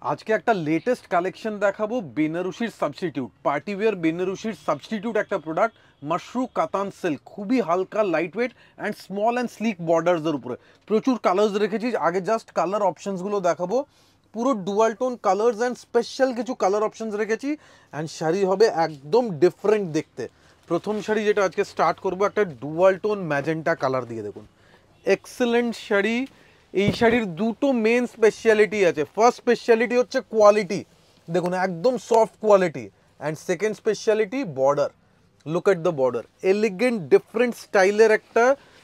আজকে একটা latest collection দেখাবো বেনারসির সাবস্টিটিউট পার্টিওয়্যার বেনারসির সাবস্টিটিউট একটা প্রোডাক্ট মাশরু কাতান সিল্ক খুবই হালকা light weight and small and sleek বর্ডার্সের উপরে প্রচুর কালার্স রেখেছি আগে জাস্ট কালার অপশনসগুলো দেখাবো পুরো dual tone colours and special কিছু কালার অপশনস রেখেছি অ্যান্ড শাড়ি হবে একদম ডিফারেন্ট দেখতে প্রথম শাড়ি যেটা আজকে স্টার্ট করবো একটা ডুয়াল টোন ম্যাজেন্টা কালার দিয়ে দেখুন এক্সেলেন্ট শাড়ি এই শাড়ির দুটো মেন স্পেশালিটি আছে ফার্স্ট স্পেশালিটি হচ্ছে কোয়ালিটি দেখুন একদম soft quality and second speciality border look at the border elegant different স্টাইলের একটা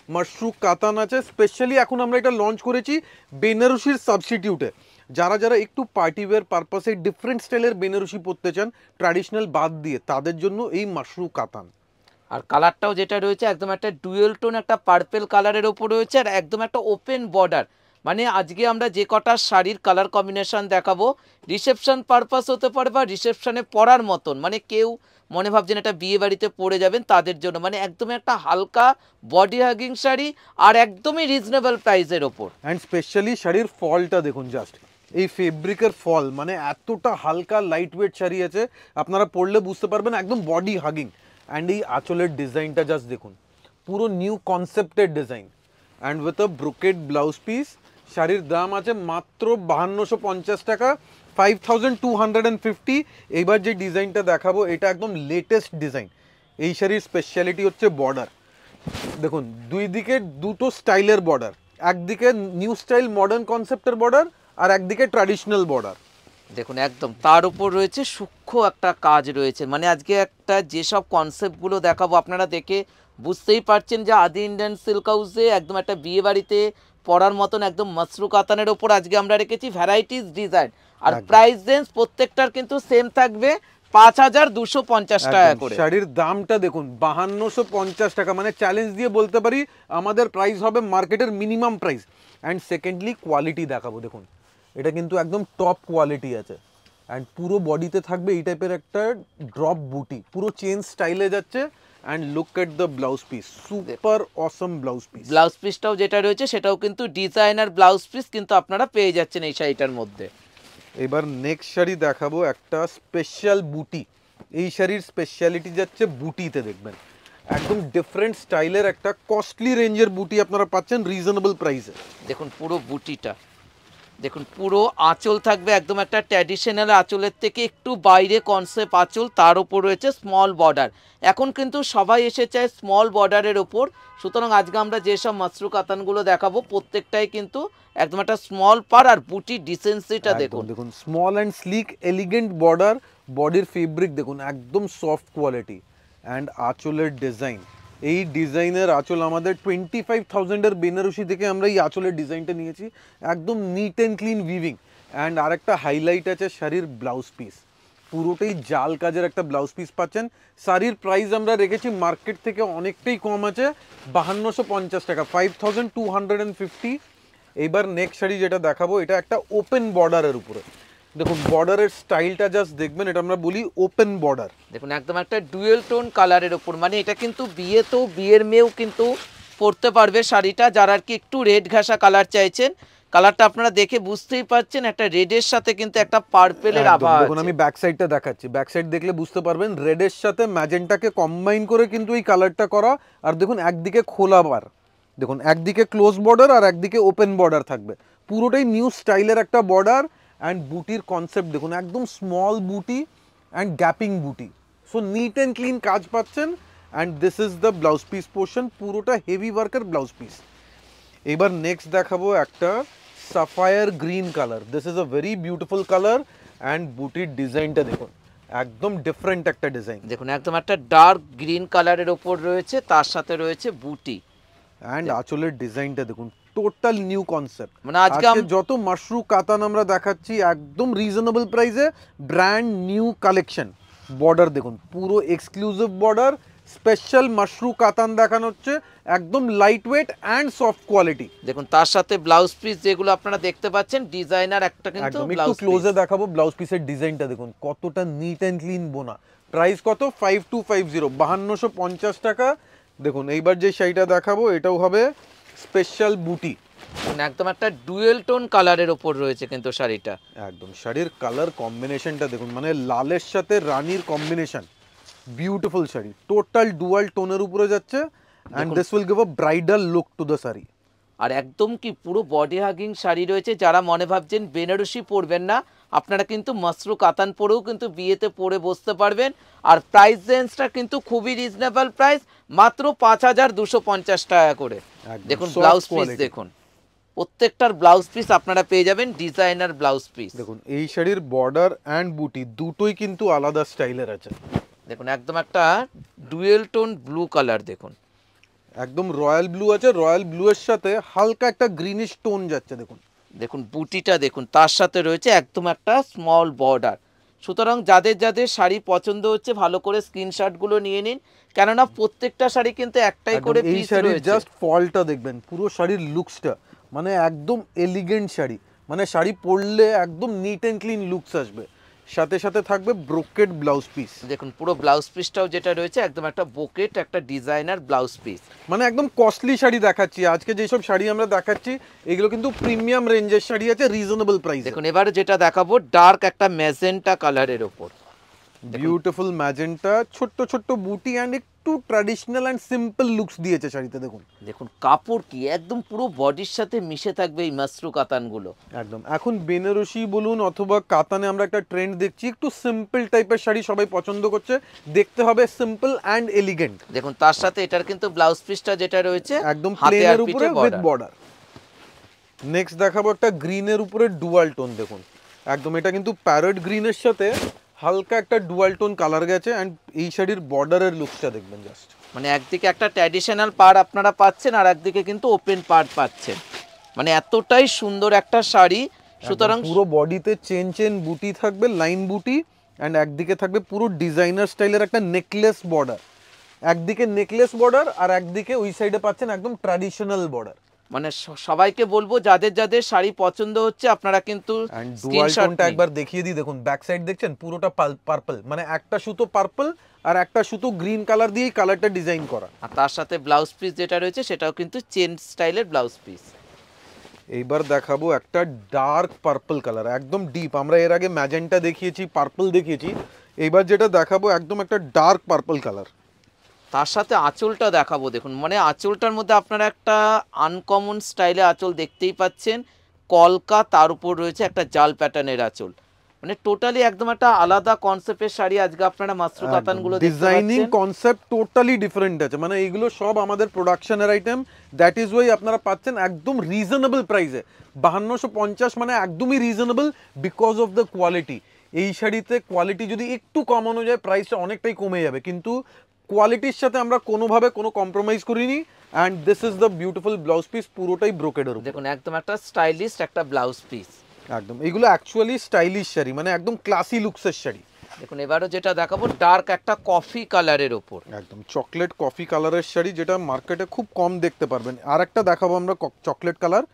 মাশরু কাতান আছে স্পেশালি এখন আমরা এটা লঞ্চ করেছি বেনারসির সাবস্টিটিউটে যারা যারা একটু পার্টিওয়্যার পারপাসে ডিফারেন্ট স্টাইলের বেনারসি পরতে চান ট্র্যাডিশনাল বাদ দিয়ে তাদের জন্য এই মাশরু কাতান আর কালারটাও যেটা রয়েছে একদম একটা ডুয়েল টোন একটা পার্পল কালারের ওপর রয়েছে আর একদম একটা ওপেন বর্ডার মানে আজকে আমরা যে কটা শাড়ির কালার কম্বিনেশন দেখাবো রিসেপশন পারপাস হতে পারে বা রিসেপশনে পরার মতন মানে কেউ মনে ভাবছেন এটা বিয়ে বাড়িতে পরে যাবেন তাদের জন্য মানে একদম একটা হালকা বডি হাগিং শাড়ি আর একদমই রিজনেবল প্রাইসের ওপর অ্যান্ড স্পেশালি শাড়ির ফলটা দেখুন জাস্ট এই ফেব্রিকের ফল মানে এতটা হালকা লাইট ওয়েট শাড়ি আছে আপনারা পরলে বুঝতে পারবেন একদম বডি হাগিং অ্যান্ড এই আঁচলের ডিজাইনটা জাস্ট দেখুন পুরো নিউ কনসেপ্টের design and with a brocade blouse piece শাড়ির দাম আছে মাত্র 5250 টাকা 5250। এইবার যে ডিজাইনটা দেখাবো এটা একদম লেটেস্ট ডিজাইন এই শাড়ির স্পেশালিটি হচ্ছে বর্ডার দেখুন দুই দিকে দুটো স্টাইলের বর্ডার একদিকে নিউ স্টাইল মডার্ন কনসেপ্টের বর্ডার আর একদিকে ট্র্যাডিশনাল বর্ডার দেখুন একদম তার উপর রয়েছে সূক্ষ্ম একটা কাজ রয়েছে মানে আজকে একটা যেসব কনসেপ্টগুলো দেখাবো আপনারা দেখে বুঝতেই পারছেন যে আদি ইন্ডিয়ান সিল্ক হাউসে একদম একটা বিয়ে বাড়িতে পরার মতন একদম মাশরু কাতানের ওপর আজকে আমরা রেখেছি ভ্যারাইটিস ডিজাইন আর প্রাইস রেঞ্জ প্রত্যেকটার কিন্তু সেম থাকবে 5250 টাকা করে শাড়ির দামটা দেখুন 5250 টাকা মানে চ্যালেঞ্জ দিয়ে বলতে পারি আমাদের প্রাইস হবে মার্কেটের minimum price and secondly quality দেখাবো দেখুন এটা কিন্তু একদম টপ কোয়ালিটি আছে অ্যান্ড পুরো বডিতে থাকবে এই টাইপের একটা ড্রপ বুটি পুরো চেন স্টাইলে যাচ্ছে and look at the blouse piece super awesome blouse piece blouse পিসটাও যেটা রয়েছে সেটাও কিন্তু ডিজাইনার ব্লাউজ পিস কিন্তু আপনারা পেয়ে যাচ্ছেন এই শাড়িটার মধ্যে এবার নেক্সট শাড়ি দেখাবো একটা স্পেশাল বুটি এই শাড়ির স্পেশালিটি যাচ্ছে বুটিতে দেখবেন একদম ডিফারেন্ট স্টাইলের একটা কস্টলি রেঞ্জের বুটি আপনারা পাচ্ছেন রিজনেবল প্রাইসে দেখুন পুরো বুটিটা দেখুন পুরো আঁচল থাকবে একদম একটা ট্র্যাডিশনাল আঁচলের থেকে একটু বাইরে কনসেপ্ট আঁচল তার উপর রয়েছে স্মল বর্ডার এখন কিন্তু সবাই এসে চায় স্মল বর্ডারের ওপর সুতরাং আজকে আমরা যেসব মাশরু কাতানগুলো দেখাবো প্রত্যেকটাই কিন্তু একদম একটা স্মল পার আর বুটি ডিসেন্সিটা দেখুন দেখুন small and slick elegant border বডির ফেব্রিক দেখুন একদম সফট কোয়ালিটি অ্যান্ড আঁচলের ডিজাইন এই ডিজাইনের আঁচল আমাদের 25,000-এর বেনারসি থেকে আমরা এই আঁচলের ডিজাইনটা নিয়েছি একদম NEET and clean weaving and আরেকটা হাইলাইট আছে শাড়ির ব্লাউজ পিস পুরোটাই জাল কাজের একটা ব্লাউজ পিস পাচ্ছেন শাড়ির প্রাইস আমরা রেখেছি মার্কেট থেকে অনেকটাই কম আছে 5250 টাকা 5250। এইবার নেক্সট শাড়ি যেটা দেখাবো এটা একটা ওপেন বর্ডারের উপরে দেখুন বর্ডারের স্টাইলটা জাস্ট দেখবেন এটা আমরা বলি ওপেন বর্ডার দেখুন একদম একটা ডুয়েল টোন কালারের ওপর মানে এটা কিন্তু বিয়েতেও বিয়ের মেয়েও কিন্তু পরতে পারবে শাড়িটা যারা আর কি একটু রেড ঘাসা কালার চাইছেন কালারটা আপনারা দেখে বুঝতেই পারছেন একটা রেডের সাথে কিন্তু একটা পার্পেলের আভা আছে দেখুন আমি ব্যাক সাইডটা দেখাচ্ছি ব্যাক সাইড দেখলে বুঝতে পারবেন রেডের সাথে ম্যাজেন্টাকে কম্বাইন করে কিন্তু এই কালারটা করা আর দেখুন একদিকে খোলা বার দেখুন একদিকে ক্লোজ বর্ডার আর একদিকে ওপেন বর্ডার থাকবে পুরোটাই নিউ স্টাইলের একটা বর্ডার অ্যান্ড বুটির কনসেপ্ট দেখুন একদম স্মল বুটি অ্যান্ড গ্যাপিং বুটি সো নিট অ্যান্ড ক্লিন কাজ পাচ্ছেন and this is the blouse piece portion পুরোটা হেভি ওয়ার্কের ব্লাউজ পিস এবার নেক্সট দেখাবো একটা sapphire green colour this is a very beautiful colour and বুটির ডিজাইনটা দেখুন একদম ডিফারেন্ট একটা ডিজাইন দেখুন একদম একটা ডার্ক গ্রিন কালারের ওপর রয়েছে তার সাথে রয়েছে বুটি অ্যান্ড আঁচলের ডিজাইনটা দেখুন টোটাল নিউ কনসেপ্ট মানে আজকে যত মাশরু কাতান আমরা দেখাচ্ছি একদম রিজনেবল প্রাইসে ব্র্যান্ড নিউ কালেকশন বর্ডার দেখুন পুরো এক্সক্লুসিভ বর্ডার স্পেশাল মাশরু কাতান দেখানো হচ্ছে একদম light weight and soft quality দেখুন তার সাথে ব্লাউজ পিস যেগুলো আপনারা দেখতে পাচ্ছেন ডিজাইনার একটা কিন্তু একটু ক্লোজে দেখাবো ব্লাউজ পিসের ডিজাইনটা দেখুন কতটা নিট অ্যান্ড ক্লিন বোনা প্রাইস কত 5250 5250 টাকা দেখুন এইবার যে শাড়িটা দেখাবো এটাও হবে স্পেশাল বুটি একদম একটা ডুয়েল টোন কালারের ওপর রয়েছে কিন্তু শাড়িটা। একদম শাড়ির কালার কম্বিনেশনটা দেখুন, মানে লালের সাথে রানীর combination, beautiful sari, total dual টোনের উপরে যাচ্ছে and this will give a bridal look to the sari. আর একদম কি পুরো বডি হাগিং শাড়ি রয়েছে, যারা মনে ভাবছেন বেনারসি পরবেন না, আপনারা কিন্তু মাসরু কাতান পরেও কিন্তু বিয়েতে পরে বসতে পারবেন। আর প্রাইস রেঞ্জটা কিন্তু খুবই রিজনেবল প্রাইস, মাত্র 5250 টাকা করে। দেখুন ব্লাউজ পিস দেখুন, প্রত্যেকটার ব্লাউজ পিস আপনারা পেয়ে যাবেন ডিজাইনার ব্লাউজ পিস। দেখুন এই শাড়ির বর্ডার অ্যান্ড বুটি দুটোই কিন্তু আলাদা স্টাইলের আছে। দেখুন একদম একটা ডুয়েল টোন ব্লু কালার, দেখুন একদম রয়্যাল ব্লু আছে, রয়্যাল ব্লু এর সাথে হালকা একটা গ্রিনিশ টোন যাচ্ছে। দেখুন দেখুন বুটিটা দেখুন, তার সাথে রয়েছে একদম একটা স্মল বর্ডার। সুতরাং যাদের যাদের শাড়ি পছন্দ হচ্ছে ভালো করে স্ক্রিনশটগুলো নিয়ে নিন, কেননা প্রত্যেকটা শাড়ি কিন্তু একটাই করে এই পিস শাড়ির রয়েছে। জাস্ট ফলটা দেখবেন, পুরো শাড়ির লুকসটা মানে একদম এলিগেন্ট শাড়ি, মানে শাড়ি পরলে একদম নিট অ্যান্ড ক্লিন লুকস আসবে। সাথে সাথে থাকবে ব্রোকেড ব্লাউজ পিস। দেখুন পুরো ব্লাউজ পিসটাও যেটা রয়েছে একদম একটা বোকেট, একটা ডিজাইনার ব্লাউজ পিস। মানে একদম কস্টলি শাড়ি দেখাচ্ছি আজকে, যেসব শাড়ি আমরা দেখাচ্ছি এগুলো কিন্তু প্রিমিয়াম রেঞ্জের শাড়ি আছে, রিজনেবল প্রাইস। দেখুন এবারে যেটা দেখাবো ডার্ক একটা ম্যাজেন্টা কালারের ওপর, বিউটিফুল ম্যাজেন্টা, ছোট্ট ছোট্ট বুটি অ্যান্ড একটু ট্র্যাডিশনাল অ্যান্ড সিম্পল লুকস দিয়েছে শাড়িতে। দেখুন দেখুন কাপড় কি একদম পুরো বডির সাথে মিশে থাকবে এই মাসরু কাতানগুলো। একদম এখন বেনারসি বলুন অথবা কাতানে আমরা একটা ট্রেন্ড দেখছি, একটু সিম্পল টাইপের শাড়ি সবাই পছন্দ করছে, দেখতে হবে সিম্পল অ্যান্ড এলিগেন্ট। দেখুন তার সাথে এটার কিন্তু ব্লাউজ পিসটা যেটা রয়েছে একদম হাতে আর প্লেনের পিঠে উপরে উইথ বর্ডার। নেক্সট দেখাবো একটা গ্রিনের উপরে ডুয়াল টোন। দেখুন একদম এটা কিন্তু প্যারট গ্রিনের সাথে হালকা একটা ডুয়াল টোন কালার গেছে অ্যান্ড এই শাড়ির বর্ডারের লুকসটা দেখবেন জাস্ট, মানে একদিকে একটা ট্র্যাডিশনাল পাড় আপনারা পাচ্ছেন আর একদিকে কিন্তু ওপেন পাড় পাচ্ছেন, মানে এতটাই সুন্দর একটা শাড়ি। সুতরাং পুরো বডিতে চেন চেন বুটি থাকবে, লাইন বুটি, অ্যান্ড একদিকে থাকবে পুরো ডিজাইনার স্টাইলের একটা নেকলেস বর্ডার। একদিকে নেকলেস বর্ডার আর একদিকে ওই সাইডে পাচ্ছেন একদম ট্র্যাডিশনাল বর্ডার। মানে সবাইকে বলবো যাদের যাদের শাড়ি পছন্দ হচ্ছে আপনারা কিন্তু স্ক্রিনশটটা একবার দেখিয়ে দিই। দেখুন ব্যাক সাইড দেখছেন পুরোটা পার্পল, মানে একটা সুতো পার্পল আর একটা সুতো গ্রিন কালার দিয়েই কালারটা ডিজাইন করা। আর তার সাথে ব্লাউজ পিস যেটা রয়েছে সেটাও কিন্তু চেন স্টাইলের ব্লাউজ পিস। এইবার দেখাবো একটা ডার্ক পার্পল কালার, একদম ডিপ। আমরা এর আগে ম্যাজেন্টা দেখিয়েছি, পার্পল দেখিয়েছি, এইবার যেটা দেখাবো একদম একটা ডার্ক পার্পল কালার। তার সাথে আঁচলটা দেখাবো, দেখুন মানে আঁচলটার মধ্যে আপনারা একটা আনকমন স্টাইলে আঁচল দেখতেই পাচ্ছেন, কলকা, তার উপর রয়েছে একটা জাল প্যাটার্নের আঁচল, মানে টোটালি একদম একটা আলাদা কনসেপ্টের শাড়ি আজকে আপনারা মাসরু কাতানগুলো দেখতে ডিজাইনিং পাচ্ছেন। কনসেপ্ট টোটালি ডিফারেন্ট আছে, মানে এইগুলো সব আমাদের প্রোডাকশনের আইটেম, দ্যাট ইজ ওয়াই আপনারা পাচ্ছেন একদম রিজনেবল প্রাইসে। 5250 মানে একদমই reasonable because of the quality. এই শাড়িতে কোয়ালিটি যদি একটু কমানো যায় প্রাইসটা অনেকটাই কমে যাবে, কিন্তু কোয়ালিটির সাথে আমরা কোনোভাবে কোনো কম্প্রোমাইজ করিনি। And this is the beautiful blouse piece, পুরোটাই ব্রোকেডের উপর। দেখুন একদম একটা স্টাইলিশ একটা ব্লাউজ পিস। একদম এগুলো অ্যাকচুয়ালি স্টাইলিশ শাড়ি, মানে একদম ক্লাসি লুকসের শাড়ি। দেখুন এবারও যেটা দেখাবো ডার্ক একটা কফি কালারের ওপর, একদম চকলেট কফি কালারের শাড়ি, যেটা মার্কেটে খুব কম দেখতে পারবেন। আর একটা দেখাবো আমরা চকলেট কালার।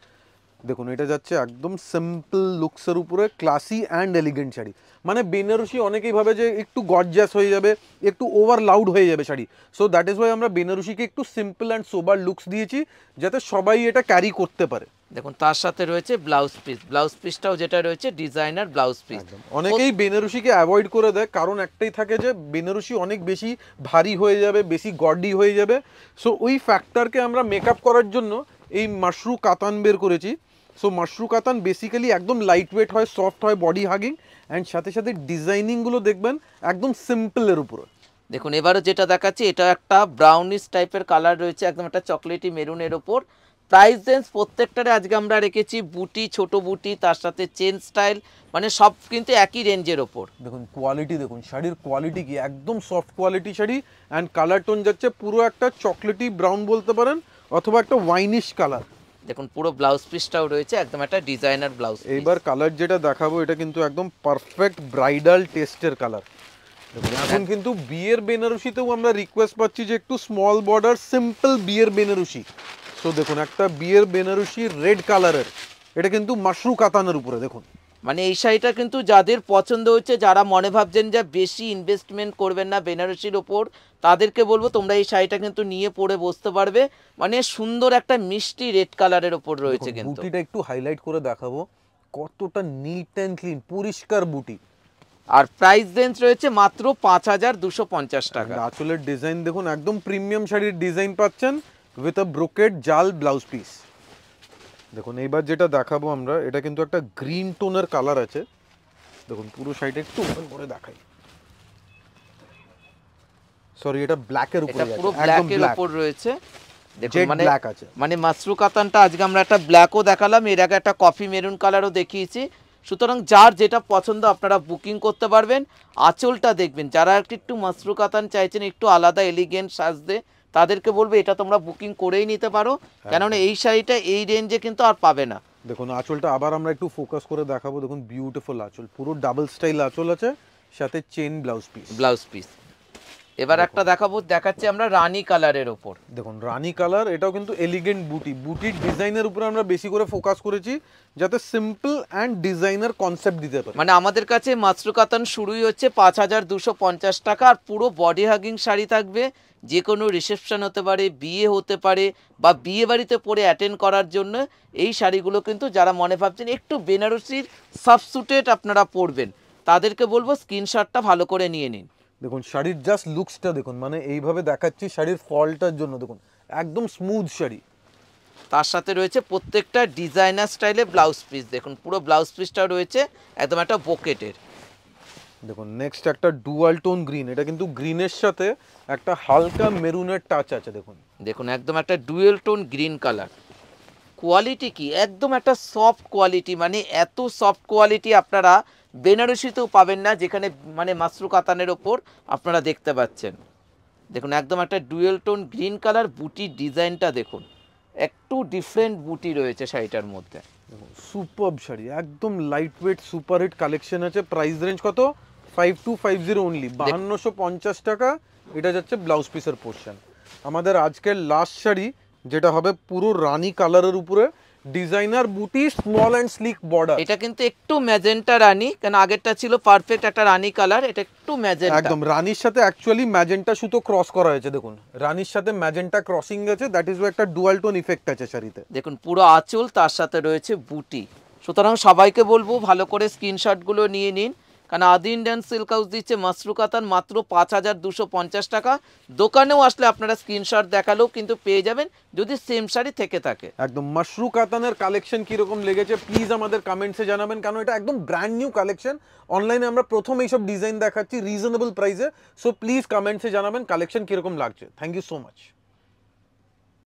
দেখুন এটা যাচ্ছে একদম সিম্পল লুকসের উপরে, ক্লাসি অ্যান্ড এলিগেন্ট শাড়ি। মানে বেনারসি অনেকেই ভাবে যে একটু গর্জাস হয়ে যাবে, একটু ওভার লাউড হয়ে যাবে sari, so that is Y আমরা বেনারসিকে একটু সিম্পল অ্যান্ড সোবার লুকস দিয়েছি, যাতে সবাই এটা ক্যারি করতে পারে। দেখুন তার সাথে রয়েছে ব্লাউজ পিস, ব্লাউজ পিসটাও যেটা রয়েছে ডিজাইনার ব্লাউজ পিস। অনেকেই বেনারসিকে অ্যাভয়েড করে দেয়, কারণ একটাই থাকে যে বেনারসি অনেক বেশি ভারী হয়ে যাবে, বেশি গডি হয়ে যাবে। সো ওই ফ্যাক্টরকে আমরা মেকআপ করার জন্য এই মাশরু কাতান বের করেছি। সো মাশরু কাতান বেসিক্যালি একদম লাইট ওয়েট হয়, সফট হয়, বডি হাগিং, অ্যান্ড সাথে সাথে ডিজাইনিংগুলো দেখবেন একদম সিম্পলের উপরে। দেখুন এবারও যেটা দেখাচ্ছি এটা একটা ব্রাউনিশ টাইপের কালার রয়েছে, একদম একটা চকলেটি মেরুনের ওপর। প্রাইস রেঞ্জ প্রত্যেকটারে আজকে আমরা রেখেছি বুটি, ছোট বুটি, তার সাথে চেন স্টাইল, মানে সব কিন্তু একই রেঞ্জের ওপর। দেখুন কোয়ালিটি, দেখুন শাড়ির কোয়ালিটি কি, একদম soft quality sari. And colour tone যাচ্ছে পুরো একটা চকলেটি ব্রাউন বলতে পারেন, অথবা একটা ওয়াইনিশ কালার। দেখুন পুরো ব্লাউজ পিসটাও রয়েছে একদম একটা ডিজাইনার ব্লাউজ। এইবার কালার যেটা দেখাবো এটা কিন্তু একদম পারফেক্ট ব্রাইডাল টেস্টের কালার। দেখুন এখন কিন্তু বিয়ের বেনারসিতেও আমরা রিকোয়েস্ট পাচ্ছি যে একটু স্মল বর্ডার সিম্পল বিয়ের বেনারসি। সো দেখুন একটা বিয়ের বেনারসি রেড কালারের, এটা কিন্তু মাশরু কাতানের উপরে। দেখুন মানে এই শাড়িটা কিন্তু যাদের পছন্দ হচ্ছে, যারা মনে ভাবছেন যে বেশি ইনভেস্টমেন্ট করবেন না বেনারসির ওপর, তাদেরকে বলবো তোমরা এই শাড়িটা কিন্তু নিয়ে পরে বসতে পারবে। মানে সুন্দর একটা মিষ্টি রেড কালারের ওপর রয়েছে। কিন্তু বুটিটা একটু হাইলাইট করে দেখাবো, কতটা নিট অ্যান্ড ক্লিন, পরিষ্কার বুটি। আর প্রাইস রেঞ্জ রয়েছে মাত্র 5250 টাকা। আঁচলের ডিজাইন দেখুন, একদম প্রিমিয়াম শাড়ির ডিজাইন পাচ্ছেন উইথ আ ব্রোকেড জাল ব্লাউজ পিস। দেখুন এইবার যেটা দেখাবো আমরা, এটা কিন্তু একটা গ্রিন টোনের কালার আছে। দেখুন পুরো শাড়িটা একটু ওপেন করে দেখাই। সরি, এটা ব্ল্যাকের উপরে এটা পুরো ব্ল্যাকের উপর রয়েছে। দেখুন মানে ব্ল্যাক আছে, মানে মাশরু কাতানটা আজকে আমরা একটা ব্ল্যাকও দেখালাম, এর আগে একটা কফি মেরুন কালারও দেখিয়েছি। সুতরাং যার যেটা পছন্দ আপনারা বুকিং করতে পারবেন। আঁচলটা দেখবেন, যারা একটু মাশরু কাতান চাইছেন একটু আলাদা এলিগেন্ট সাজতে, তাদেরকে বলবো এটা তোমরা বুকিং করেই নিতে পারো, কেননা এই শাড়িটা এই রেঞ্জে কিন্তু আর পাবে না। দেখুন আঁচলটা আবার আমরা একটু ফোকাস করে দেখাবো। দেখুন বিউটিফুল আঁচল, পুরো ডাবল স্টাইল আঁচল আছে, সাথে চেন ব্লাউজ পিস। এবার একটা দেখাচ্ছি আমরা রানী কালারের ওপর। দেখুন রানী কালার, এটাও কিন্তু এলিগেন্ট বুটির ডিজাইনের উপরে আমরা বেশি করে ফোকাস করেছি, যাতে সিম্পল অ্যান্ড ডিজাইনার কনসেপ্ট দিতে পারে। মানে আমাদের কাছে মাশরু কাতান শুরুই হচ্ছে 5250 টাকা, আর পুরো বডি হাগিং শাড়ি থাকবে। যে কোনো রিসেপশন হতে পারে, বিয়ে হতে পারে, বা বিয়ে বাড়িতে পরে অ্যাটেন্ড করার জন্য এই শাড়িগুলো কিন্তু যারা মনে ভাবছেন একটু বেনারসির সাবস্যুটেড আপনারা পরবেন, তাদেরকে বলবো স্ক্রিনশটটা ভালো করে নিয়ে নিন। দেখুন শাড়ির জাস্ট লুকসটা দেখুন, মানে এইভাবে দেখাচ্ছি শাড়ির ফলটার জন্য। দেখুন একদম স্মুথ শাড়ি, তার সাথে রয়েছে প্রত্যেকটা ডিজাইনার স্টাইলে ব্লাউজ পিস। দেখুন পুরো ব্লাউজ পিসটা রয়েছে একদম একটা বোকেটের। দেখুন নেক্সট একটা ডুয়াল টোন গ্রিন, এটা কিন্তু গ্রিনের সাথে একটা হালকা মেরুনের টাচ আছে। দেখুন একদম একটা dual tone green colour. Quality কি, একদম একটা সফট কোয়ালিটি, মানে এত সফট কোয়ালিটি আপনারা বেনারসিতেও পাবেন না, যেখানে মানে মাশরু কাতানের ওপর আপনারা দেখতে পাচ্ছেন। দেখুন একদম একটা ডুয়েল টোন গ্রিন কালার, বুটির ডিজাইনটা দেখুন, একটু ডিফারেন্ট বুটি রয়েছে শাড়িটার মধ্যে। সুপারব শাড়ি, একদম light weight super hit collection আছে। প্রাইস রেঞ্জ কত? 5250 অনলি, 5250 টাকা। এটা যাচ্ছে ব্লাউজ পিসের পোর্শন। আমাদের আজকের লাস্ট শাড়ি যেটা হবে পুরো রানী কালারের উপরে ডিজাইনার বুটি, স্মল অ্যান্ড স্লিক বর্ডার। এটা কিন্তু একটু ম্যাজেন্টা রানী, কারণ আগেরটা ছিল পারফেক্ট একটা রানী কালার, এটা একটু ম্যাজেন্টা। একদম রানীর সাথে অ্যাকচুয়ালি ম্যাজেন্টা সুতো ক্রস করা হয়েছে। দেখুন রানীর সাথে ম্যাজেন্টা ক্রসিং আছে, দ্যাট ইজ একটা ডুয়াল টোন ইফেক্ট আছে শাড়িতে। দেখুন পুরো আঁচল, তার সাথে রয়েছে বুটি। সুতরাং সবাইকে বলবো ভালো করে স্ক্রিনশটগুলো নিয়ে নিন, কারণ আদি ইন্ডিয়ান সিল্ক হাউস দিচ্ছে মাশরু কাতান মাত্র 5250 টাকা। দোকানেও আসলে আপনারা স্ক্রিনশট দেখালেও কিন্তু পেয়ে যাবেন, যদি সেম শাড়ি থেকে থাকে। একদম মাশরু কাতানের কালেকশন কিরকম লেগেছে প্লিজ আমাদের কমেন্টসে জানাবেন, কারণ এটা একদম ব্র্যান্ড নিউ কালেকশন। অনলাইনে আমরা প্রথম এইসব ডিজাইন দেখাচ্ছি রিজনেবল প্রাইসে, সো প্লিজ কমেন্টসে জানাবেন কালেকশন কিরকম লাগছে। Thank you so much.